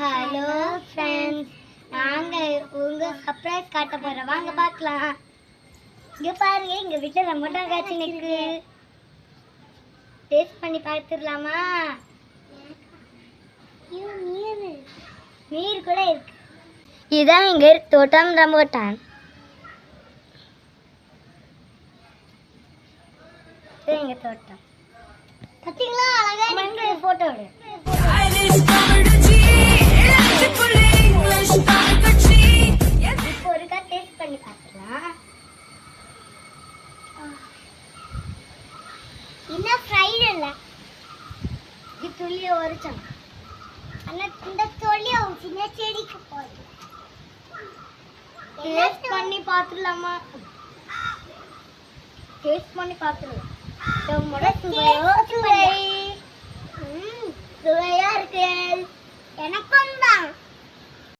Hello friends, நாங்கள் உங்கள் surprise காட்ட போகிறோம். வாங்க பார்க்கலாம். இங்கே பாருங்க, எங்கள் வீட்டில் ரமட்டான் காய்ச்சி நிற்கு. டேஸ்ட் பண்ணி பார்த்துடலாமா? நீர் கூட இருக்கு. இதுதான் எங்கள் தோட்டம் ரமட்டான். எங்கள் தோட்டம் பார்த்தீங்களா? அழகாக ஃபோட்டோ விடு. இப்போ ஒருக்கா டேஸ்ட் பண்ணி பார்க்கலாம். இன்னும் ஃப்ரைடு இல்லை, இது துள்ளியை உரிச்சோம். ஆனால் இந்த தொல்லியை சின்ன செடிக்கு போகுது. டேஸ்ட் பண்ணி பார்த்துடலாமா? டேஸ்ட் பண்ணி பார்த்துடலாம். சுவையா இருக்கு. எனக்கும் தான்.